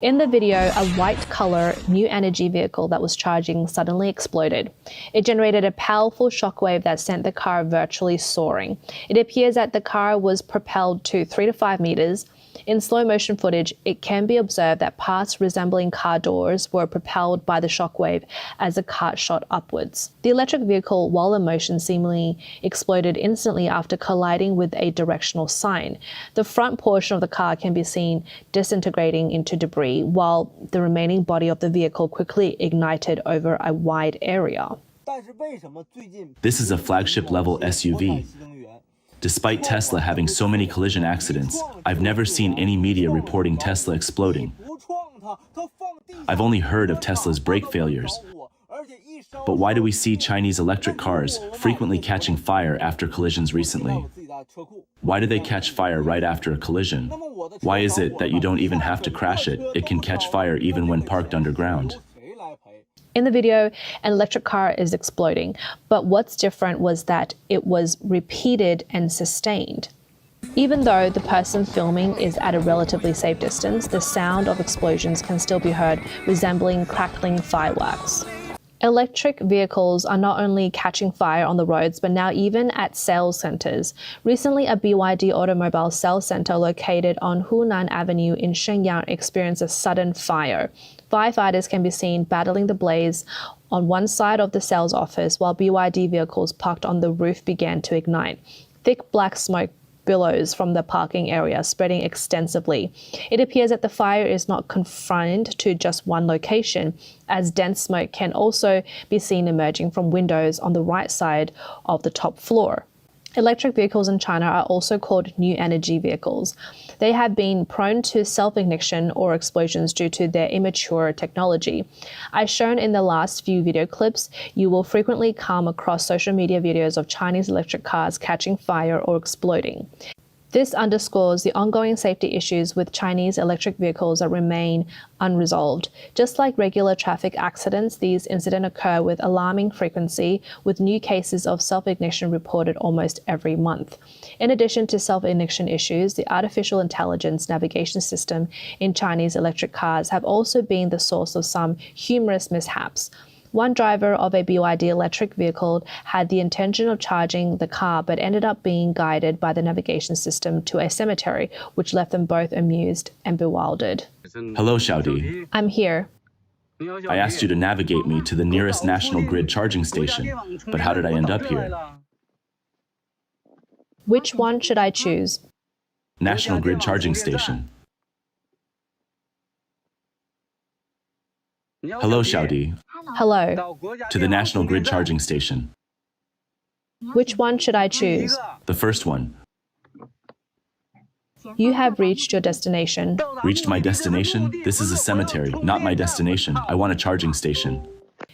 In the video, a white-color new energy vehicle that was charging suddenly exploded. It generated a powerful shockwave that sent the car virtually soaring. It appears that the car was propelled to 3 to 5 meters. In slow-motion footage, it can be observed that parts resembling car doors were propelled by the shockwave as the car shot upwards. The electric vehicle, while in motion, seemingly exploded instantly after colliding with a directional sign. The front portion of the car can be seen disintegrating into debris, while the remaining body of the vehicle quickly ignited over a wide area. This is a flagship-level SUV. Despite Tesla having so many collision accidents, I've never seen any media reporting Tesla exploding. I've only heard of Tesla's brake failures. But why do we see Chinese electric cars frequently catching fire after collisions recently? Why do they catch fire right after a collision? Why is it that you don't even have to crash it? It can catch fire even when parked underground. In the video, an electric car is exploding, but what's different was that it was repeated and sustained. Even though the person filming is at a relatively safe distance, the sound of explosions can still be heard, resembling crackling fireworks. Electric vehicles are not only catching fire on the roads, but now even at sales centers. Recently, a BYD automobile sales center located on Hunan Avenue in Shenyang experienced a sudden fire. Firefighters can be seen battling the blaze on one side of the sales office while BYD vehicles parked on the roof began to ignite. Thick black smoke billows from the parking area, spreading extensively. It appears that the fire is not confined to just one location, as dense smoke can also be seen emerging from windows on the right side of the top floor. Electric vehicles in China are also called new energy vehicles. They have been prone to self-ignition or explosions due to their immature technology. As shown in the last few video clips, you will frequently come across social media videos of Chinese electric cars catching fire or exploding. This underscores the ongoing safety issues with Chinese electric vehicles that remain unresolved. Just like regular traffic accidents, these incidents occur with alarming frequency, with new cases of self-ignition reported almost every month. In addition to self-ignition issues, the artificial intelligence navigation system in Chinese electric cars have also been the source of some humorous mishaps. One driver of a BYD electric vehicle had the intention of charging the car but ended up being guided by the navigation system to a cemetery, which left them both amused and bewildered. Hello, Xiaodi. I'm here. I asked you to navigate me to the nearest national grid charging station, but how did I end up here? Which one should I choose? National grid charging station. Hello, Xiaodi. Hello. To the national grid charging station. Which one should I choose? The first one. You have reached your destination. Reached my destination? This is a cemetery, not my destination. I want a charging station.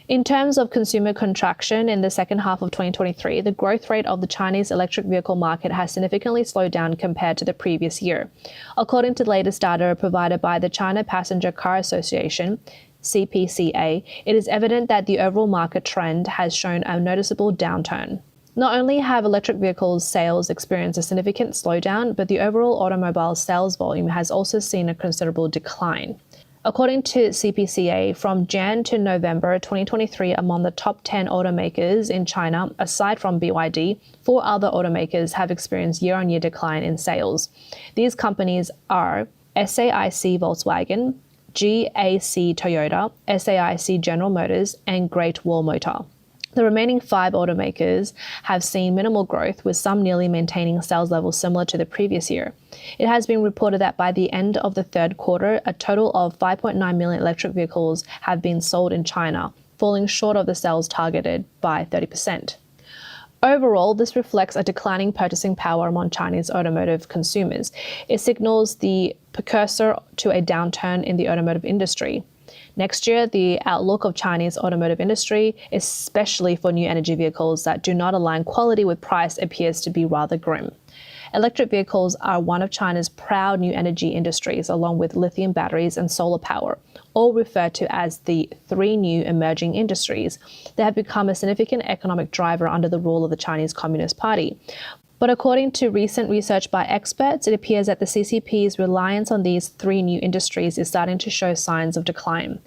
In terms of consumer contraction in the second half of 2023, the growth rate of the Chinese electric vehicle market has significantly slowed down compared to the previous year. According to the latest data provided by the China Passenger Car Association, CPCA, it is evident that the overall market trend has shown a noticeable downturn. Not only have electric vehicles sales experienced a significant slowdown, but the overall automobile sales volume has also seen a considerable decline. According to CPCA, from Jan to November 2023, among the top 10 automakers in China, aside from BYD, 4 other automakers have experienced year-on-year decline in sales. These companies are SAIC Volkswagen, GAC Toyota, SAIC General Motors, and Great Wall Motor. The remaining 5 automakers have seen minimal growth, with some nearly maintaining sales levels similar to the previous year. It has been reported that by the end of the third quarter, a total of 5.9 million electric vehicles have been sold in China, falling short of the sales targeted by 30%. Overall, this reflects a declining purchasing power among Chinese automotive consumers. It signals the precursor to a downturn in the automotive industry. Next year, the outlook of Chinese automotive industry, especially for new energy vehicles that do not align quality with price, appears to be rather grim. Electric vehicles are one of China's proud new energy industries, along with lithium batteries and solar power, all referred to as the 3 new emerging industries. They have become a significant economic driver under the rule of the Chinese Communist Party. But according to recent research by experts, it appears that the CCP's reliance on these three new industries is starting to show signs of decline.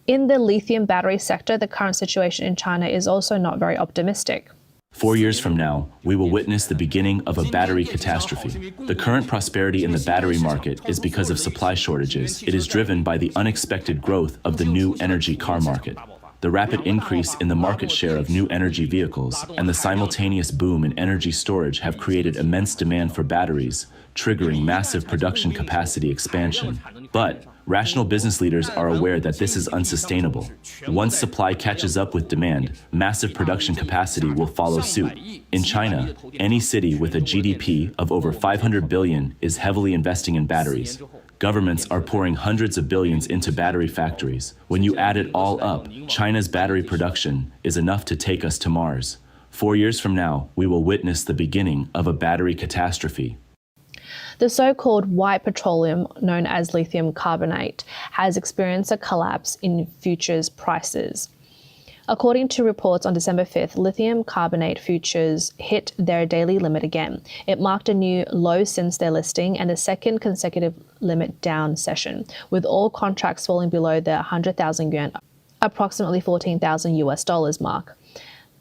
In the lithium battery sector, the current situation in China is also not very optimistic. 4 years from now, we will witness the beginning of a battery catastrophe. The current prosperity in the battery market is because of supply shortages. It is driven by the unexpected growth of the new energy car market. The rapid increase in the market share of new energy vehicles and the simultaneous boom in energy storage have created immense demand for batteries, triggering massive production capacity expansion. But rational business leaders are aware that this is unsustainable. Once supply catches up with demand, massive production capacity will follow suit. In China, any city with a GDP of over 500 billion is heavily investing in batteries. Governments are pouring hundreds of billions into battery factories. When you add it all up, China's battery production is enough to take us to Mars. 4 years from now, we will witness the beginning of a battery catastrophe. The so-called white petroleum, known as lithium carbonate, has experienced a collapse in futures prices. According to reports on December 5th, lithium carbonate futures hit their daily limit again. It marked a new low since their listing and a second consecutive limit down session, with all contracts falling below the 100,000 yuan, approximately $14,000 mark.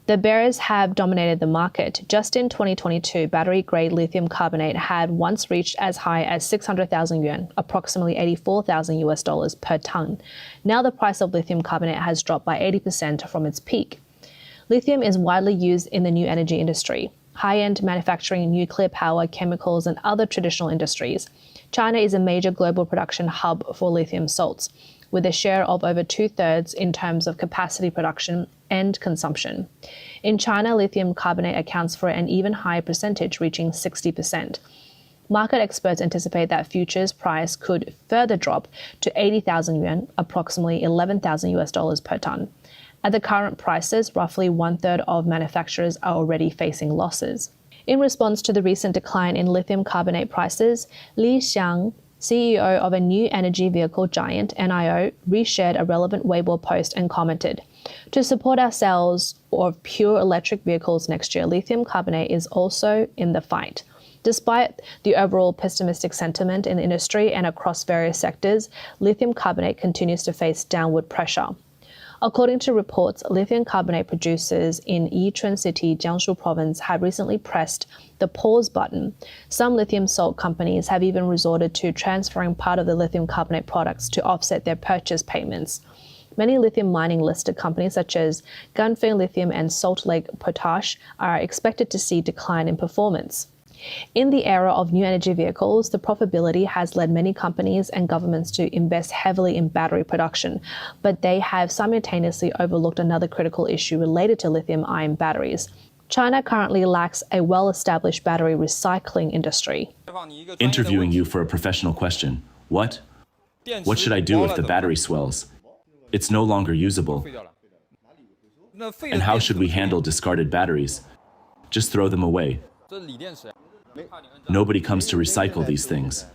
The bears have dominated the market. Just in 2022, battery-grade lithium carbonate had once reached as high as 600,000 yuan, approximately $84,000 per ton. Now the price of lithium carbonate has dropped by 80% from its peak. Lithium is widely used in the new energy industry, high-end manufacturing, nuclear power, chemicals, and other traditional industries. China is a major global production hub for lithium salts, with a share of over 2/3 in terms of capacity production and consumption. In China, lithium carbonate accounts for an even higher percentage, reaching 60%. Market experts anticipate that futures price could further drop to 80,000 yuan, approximately $11,000 per ton. At the current prices, roughly 1/3 of manufacturers are already facing losses. In response to the recent decline in lithium carbonate prices, Li Xiang, CEO of a new energy vehicle giant, NIO, reshared a relevant Weibo post and commented, "To support our sales of pure electric vehicles next year, lithium carbonate is also in the fight." Despite the overall pessimistic sentiment in the industry and across various sectors, lithium carbonate continues to face downward pressure. According to reports, lithium carbonate producers in Yichun City, Jiangsu Province, have recently pressed the pause button. Some lithium salt companies have even resorted to transferring part of the lithium carbonate products to offset their purchase payments. Many lithium mining listed companies such as Ganfeng Lithium and Salt Lake Potash are expected to see decline in performance. In the era of new energy vehicles, the profitability has led many companies and governments to invest heavily in battery production, but they have simultaneously overlooked another critical issue related to lithium-ion batteries. China currently lacks a well-established battery recycling industry. Interviewing you for a professional question. What? What should I do if the battery swells? It's no longer usable. And how should we handle discarded batteries? Just throw them away. Nobody comes to recycle these things.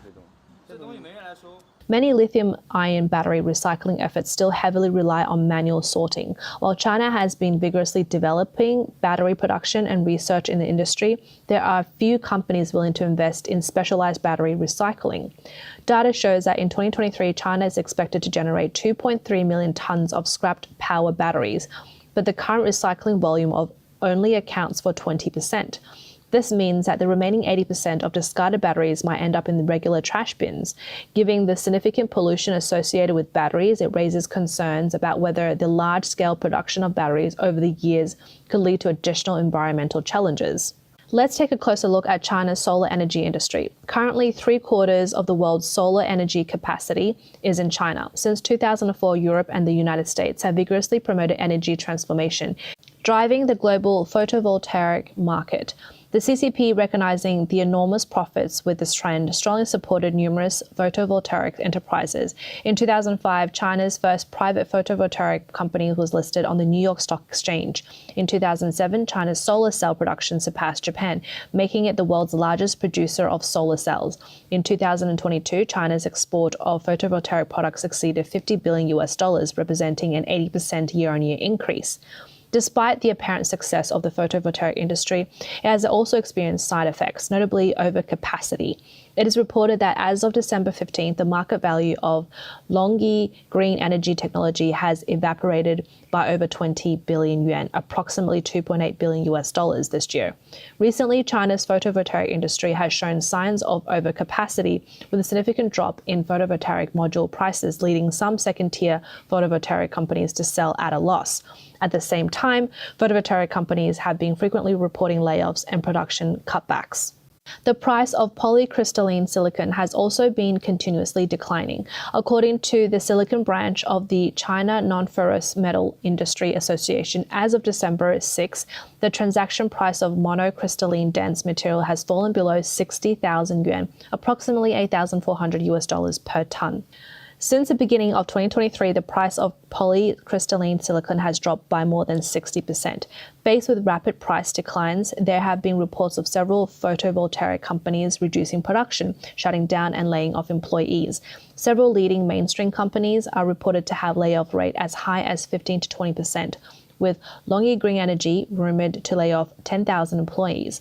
Many lithium-ion battery recycling efforts still heavily rely on manual sorting. While China has been vigorously developing battery production and research in the industry, there are few companies willing to invest in specialized battery recycling. Data shows that in 2023, China is expected to generate 2.3 million tons of scrapped power batteries, but the current recycling volume only accounts for 20%. This means that the remaining 80% of discarded batteries might end up in the regular trash bins. Given the significant pollution associated with batteries, it raises concerns about whether the large-scale production of batteries over the years could lead to additional environmental challenges. Let's take a closer look at China's solar energy industry. Currently, 3/4 of the world's solar energy capacity is in China. Since 2004, Europe and the United States have vigorously promoted energy transformation, driving the global photovoltaic market. The CCP, recognizing the enormous profits with this trend, strongly supported numerous photovoltaic enterprises. In 2005, China's first private photovoltaic company was listed on the New York Stock Exchange. In 2007, China's solar cell production surpassed Japan, making it the world's largest producer of solar cells. In 2022, China's export of photovoltaic products exceeded $50 billion, representing an 80% year-on-year increase. Despite the apparent success of the photovoltaic industry, it has also experienced side effects, notably overcapacity. It is reported that as of December 15th, the market value of LONGi green energy technology has evaporated by over 20 billion yuan, approximately $2.8 billion this year. Recently, China's photovoltaic industry has shown signs of overcapacity, with a significant drop in photovoltaic module prices, leading some second-tier photovoltaic companies to sell at a loss. At the same time, photovoltaic companies have been frequently reporting layoffs and production cutbacks. The price of polycrystalline silicon has also been continuously declining. According to the silicon branch of the China Non-Ferrous Metal Industry Association, as of December 6, the transaction price of monocrystalline dense material has fallen below 60,000 yuan, approximately $8,400 per ton. Since the beginning of 2023, the price of polycrystalline silicon has dropped by more than 60%. Faced with rapid price declines, there have been reports of several photovoltaic companies reducing production, shutting down and laying off employees. Several leading mainstream companies are reported to have layoff rate as high as 15 to 20%, with LONGi Green Energy rumored to lay off 10,000 employees.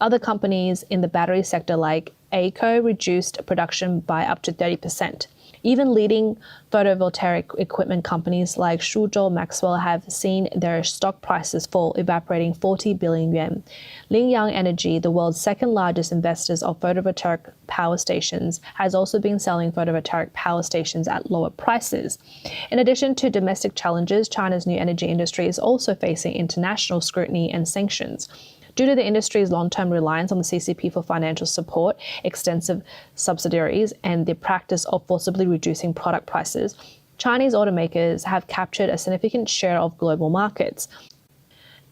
Other companies in the battery sector like ACO reduced production by up to 30%. Even leading photovoltaic equipment companies like Suzhou Maxwell have seen their stock prices fall, evaporating 40 billion yuan. Lingyang Energy, the world's second largest investors of photovoltaic power stations, has also been selling photovoltaic power stations at lower prices. In addition to domestic challenges, China's new energy industry is also facing international scrutiny and sanctions. Due to the industry's long-term reliance on the CCP for financial support, extensive subsidiaries, and the practice of forcibly reducing product prices, Chinese automakers have captured a significant share of global markets.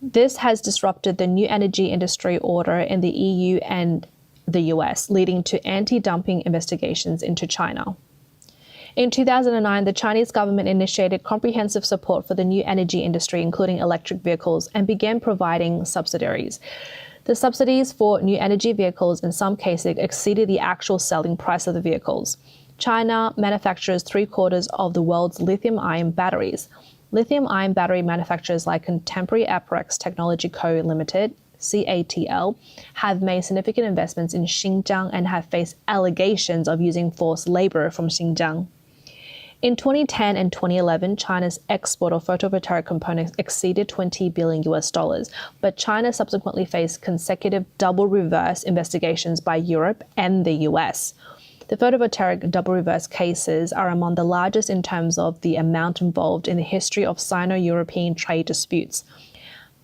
This has disrupted the new energy industry order in the EU and the US, leading to anti-dumping investigations into China. In 2009, the Chinese government initiated comprehensive support for the new energy industry, including electric vehicles, and began providing subsidies. The subsidies for new energy vehicles in some cases exceeded the actual selling price of the vehicles. China manufactures 3/4 of the world's lithium-ion batteries. Lithium-ion battery manufacturers like Contemporary Apex Technology Co. Limited, CATL, have made significant investments in Xinjiang and have faced allegations of using forced labor from Xinjiang. In 2010 and 2011, China's export of photovoltaic components exceeded $20 billion, but China subsequently faced consecutive double reverse investigations by Europe and the US. The photovoltaic double reverse cases are among the largest in terms of the amount involved in the history of Sino-European trade disputes.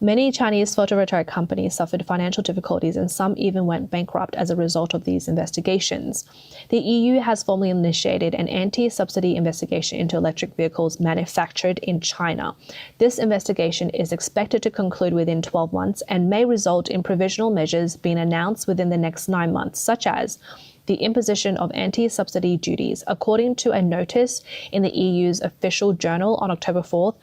Many Chinese photovoltaic companies suffered financial difficulties, and some even went bankrupt as a result of these investigations. The EU has formally initiated an anti-subsidy investigation into electric vehicles manufactured in China. This investigation is expected to conclude within 12 months and may result in provisional measures being announced within the next 9 months, such as the imposition of anti-subsidy duties. According to a notice in the EU's official journal on October 4th,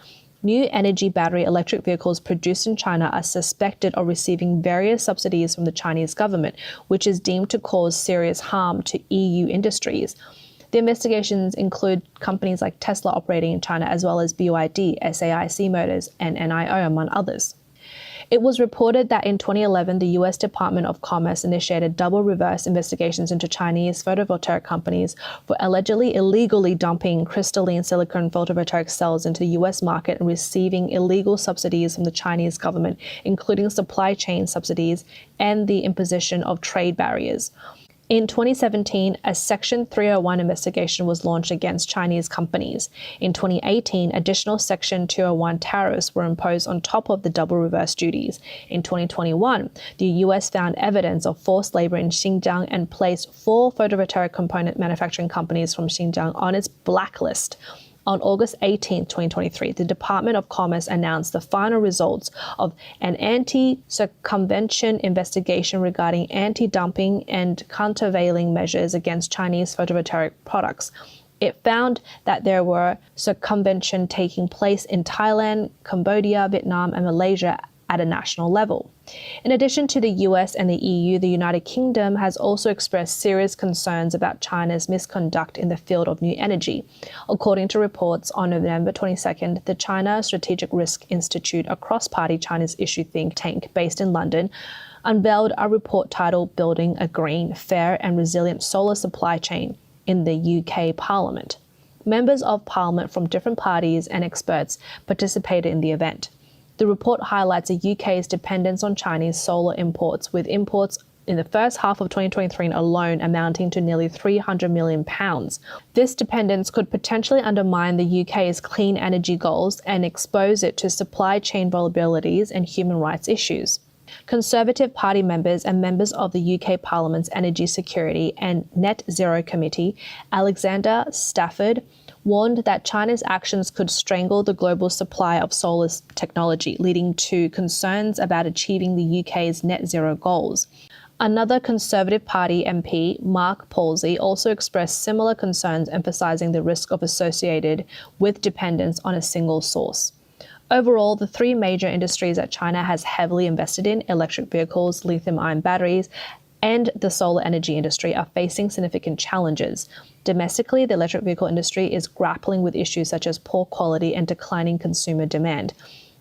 new energy battery electric vehicles produced in China are suspected of receiving various subsidies from the Chinese government, which is deemed to cause serious harm to EU industries. The investigations include companies like Tesla operating in China, as well as BYD, SAIC Motors, and NIO, among others. It was reported that in 2011, the U.S. Department of Commerce initiated double reverse investigations into Chinese photovoltaic companies for allegedly illegally dumping crystalline silicon photovoltaic cells into the U.S. market and receiving illegal subsidies from the Chinese government, including supply chain subsidies and the imposition of trade barriers. In 2017, a Section 301 investigation was launched against Chinese companies. In 2018, additional Section 201 tariffs were imposed on top of the double reverse duties. In 2021, the U.S. found evidence of forced labor in Xinjiang and placed 4 photovoltaic component manufacturing companies from Xinjiang on its blacklist. On August 18, 2023, the Department of Commerce announced the final results of an anti-circumvention investigation regarding anti-dumping and countervailing measures against Chinese photovoltaic products. It found that there were circumvention taking place in Thailand, Cambodia, Vietnam, and Malaysia, at a national level. In addition to the US and the EU, the United Kingdom has also expressed serious concerns about China's misconduct in the field of new energy. According to reports on November 22nd, the China Strategic Risk Institute, a cross-party Chinese issue think tank based in London, unveiled a report titled Building a Green, Fair and Resilient Solar Supply Chain in the UK Parliament. Members of Parliament from different parties and experts participated in the event. The report highlights the UK's dependence on Chinese solar imports, with imports in the first half of 2023 alone amounting to nearly £300 million. This dependence could potentially undermine the UK's clean energy goals and expose it to supply chain vulnerabilities and human rights issues. Conservative Party members and members of the UK Parliament's Energy Security and Net Zero Committee, Alexander Stafford, warned that China's actions could strangle the global supply of solar technology, leading to concerns about achieving the UK's net zero goals. Another Conservative Party MP, Mark Palsey, also expressed similar concerns, emphasising the risk associated with dependence on a single source. Overall, the three major industries that China has heavily invested in, electric vehicles, lithium-ion batteries, and the solar energy industry, are facing significant challenges. Domestically, the electric vehicle industry is grappling with issues such as poor quality and declining consumer demand.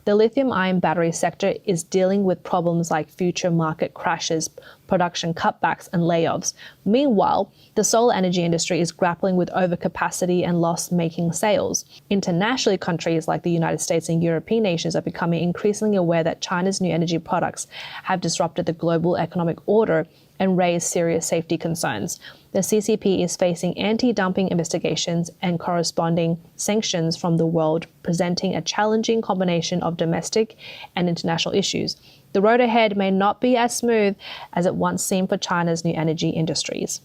The lithium-ion battery sector is dealing with problems like future market crashes, production cutbacks, and layoffs. Meanwhile, the solar energy industry is grappling with overcapacity and loss-making sales. Internationally, countries like the United States and European nations are becoming increasingly aware that China's new energy products have disrupted the global economic order and raised serious safety concerns. The CCP is facing anti-dumping investigations and corresponding sanctions from the world, presenting a challenging combination of domestic and international issues. The road ahead may not be as smooth as it once seemed for China's new energy industries.